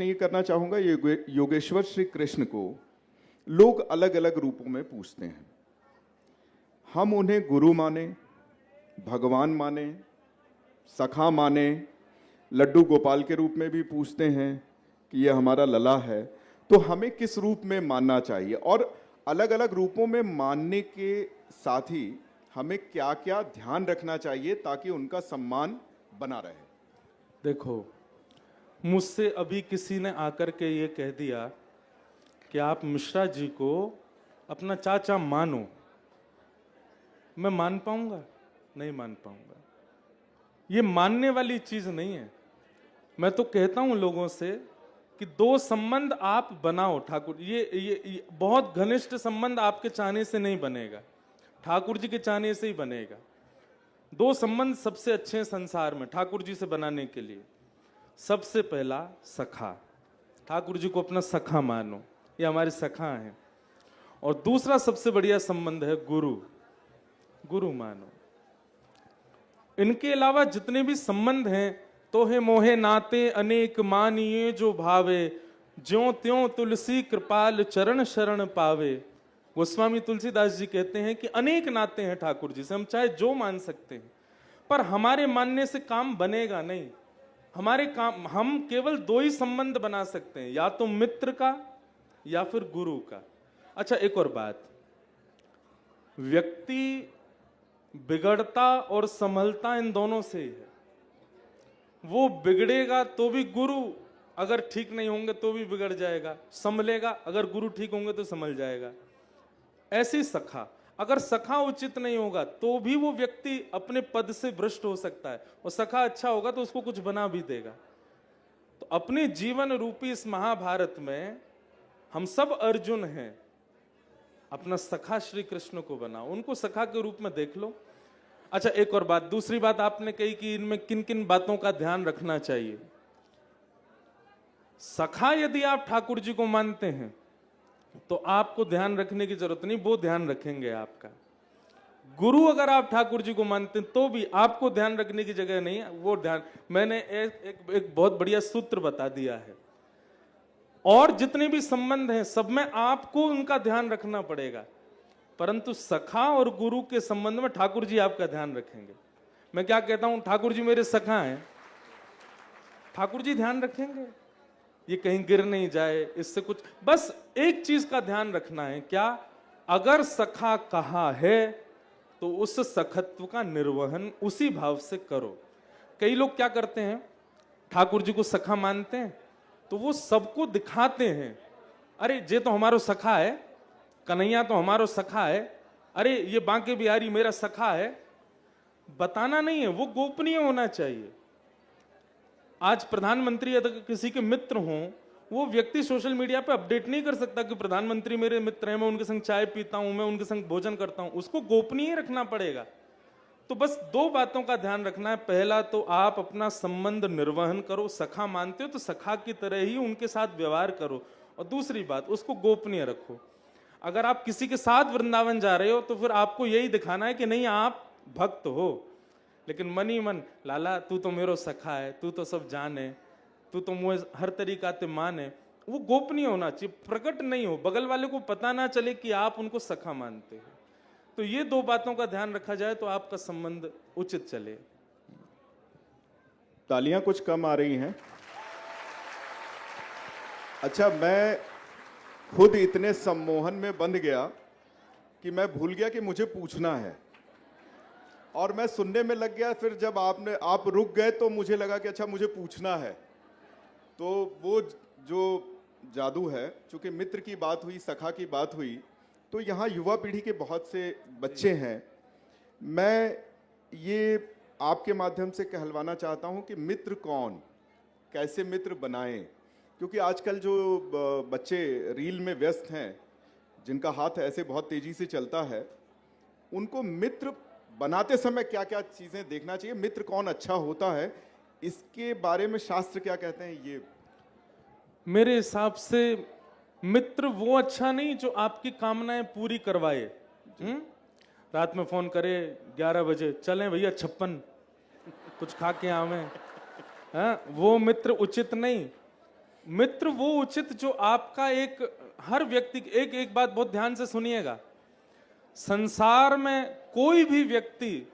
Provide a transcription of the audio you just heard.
प्रश्न ये करना चाहूंगा, योगेश्वर श्री कृष्ण को लोग अलग अलग रूपों में पूछते हैं। हम उन्हें गुरु माने, भगवान माने, सखा माने, लड्डू गोपाल के रूप में भी पूछते हैं कि यह हमारा लला है। तो हमें किस रूप में मानना चाहिए, और अलग अलग रूपों में मानने के साथ ही हमें क्या क्या ध्यान रखना चाहिए ताकि उनका सम्मान बना रहे? देखो, मुझसे अभी किसी ने आकर के ये कह दिया कि आप मिश्रा जी को अपना चाचा मानो। मैं मान पाऊंगा? नहीं मान पाऊंगा। ये मानने वाली चीज नहीं है। मैं तो कहता हूं लोगों से कि दो संबंध आप बनाओ ठाकुर। ये बहुत घनिष्ठ संबंध आपके चाहने से नहीं बनेगा, ठाकुर जी के चाहने से ही बनेगा। दो संबंध सबसे अच्छे हैं संसार में ठाकुर जी से बनाने के लिए। सबसे पहला सखा, ठाकुर जी को अपना सखा मानो, ये हमारे सखा हैं। और दूसरा सबसे बढ़िया संबंध है गुरु, गुरु मानो। इनके अलावा जितने भी संबंध हैं, तो है मोहे नाते अनेक मानिए जो भावे, ज्यों त्यों तुलसी कृपाल चरण शरण पावे। गोस्वामी तुलसीदास जी कहते हैं कि अनेक नाते हैं ठाकुर जी से, हम चाहे जो मान सकते हैं, पर हमारे मानने से काम बनेगा नहीं। हमारे काम, हम केवल दो ही संबंध बना सकते हैं, या तो मित्र का या फिर गुरु का। अच्छा, एक और बात, व्यक्ति बिगड़ता और संभलता इन दोनों से ही है। वो बिगड़ेगा तो भी गुरु अगर ठीक नहीं होंगे तो भी बिगड़ जाएगा, संभलेगा अगर गुरु ठीक होंगे तो संभल जाएगा। ऐसी सखा, अगर सखा उचित नहीं होगा तो भी वो व्यक्ति अपने पद से भ्रष्ट हो सकता है, और सखा अच्छा होगा तो उसको कुछ बना भी देगा। तो अपने जीवन रूपी इस महाभारत में हम सब अर्जुन हैं, अपना सखा श्री कृष्ण को बनाओ, उनको सखा के रूप में देख लो। अच्छा, एक और बात, दूसरी बात आपने कही कि इनमें किन किन बातों का ध्यान रखना चाहिए। सखा यदि आप ठाकुर जी को मानते हैं तो आपको ध्यान रखने की जरूरत नहीं, वो ध्यान रखेंगे आपका। गुरु अगर आप ठाकुर जी को मानते हैं तो भी आपको ध्यान रखने की जगह नहीं है, वो ध्यान मैंने एक बहुत बढ़िया सूत्र बता दिया है। और जितने भी संबंध हैं सब में आपको उनका ध्यान रखना पड़ेगा, परंतु सखा और गुरु के संबंध में ठाकुर जी आपका ध्यान रखेंगे। मैं क्या कहता हूं, ठाकुर जी मेरे सखा हैं, ठाकुर जी ध्यान रखेंगे ये कहीं गिर नहीं जाए, इससे कुछ, बस एक चीज का ध्यान रखना है, क्या, अगर सखा कहा है तो उस सखत्व का निर्वहन उसी भाव से करो। कई लोग क्या करते हैं, ठाकुर जी को सखा मानते हैं तो वो सबको दिखाते हैं, अरे ये तो हमारो सखा है, कन्हैया तो हमारो सखा है, अरे ये बांके बिहारी मेरा सखा है। बताना नहीं है, वो गोपनीय होना चाहिए। आज प्रधानमंत्री अगर किसी के मित्र हों, वो व्यक्ति सोशल मीडिया पे अपडेट नहीं कर सकता कि प्रधानमंत्री मेरे मित्र हैं, मैं उनके संग चाय पीता हूं, मैं उनके संग भोजन करता हूं, उसको गोपनीय रखना पड़ेगा। तो बस दो बातों का ध्यान रखना है, पहला तो आप अपना संबंध निर्वहन करो, सखा मानते हो तो सखा की तरह ही उनके साथ व्यवहार करो, और दूसरी बात उसको गोपनीय रखो। अगर आप किसी के साथ वृंदावन जा रहे हो तो फिर आपको यही दिखाना है कि नहीं आप भक्त हो, लेकिन मन ही मन, लाला तू तो मेरो सखा है, तू तो सब जाने, तू तो मुझे हर तरीका ते माने, वो गोपनीय होना चाहिए, प्रकट नहीं हो, बगल वाले को पता ना चले कि आप उनको सखा मानते हो। तो ये दो बातों का ध्यान रखा जाए तो आपका संबंध उचित चले। तालियां कुछ कम आ रही हैं। अच्छा, मैं खुद इतने सम्मोहन में बंध गया कि मैं भूल गया कि मुझे पूछना है, और मैं सुनने में लग गया। फिर जब आप रुक गए तो मुझे लगा कि अच्छा मुझे पूछना है। तो वो जो जादू है, चूंकि मित्र की बात हुई, सखा की बात हुई, तो यहाँ युवा पीढ़ी के बहुत से बच्चे हैं। मैं ये आपके माध्यम से कहलवाना चाहता हूँ कि मित्र कौन, कैसे मित्र बनाएं, क्योंकि आजकल जो बच्चे रील में व्यस्त हैं, जिनका हाथ ऐसे बहुत तेजी से चलता है, उनको मित्र बनाते समय क्या क्या चीजें देखना चाहिए, मित्र कौन अच्छा होता है, इसके बारे में शास्त्र क्या कहते हैं? ये मेरे हिसाब से मित्र वो अच्छा नहीं जो आपकी कामनाएं पूरी करवाए। रात में फोन करे 11 बजे, चलें भैया 56 कुछ खा के आवे, हाँ, वो मित्र उचित नहीं। मित्र वो उचित जो आपका एक, हर व्यक्ति, एक एक बात बहुत ध्यान से सुनिएगा, संसार में कोई भी व्यक्ति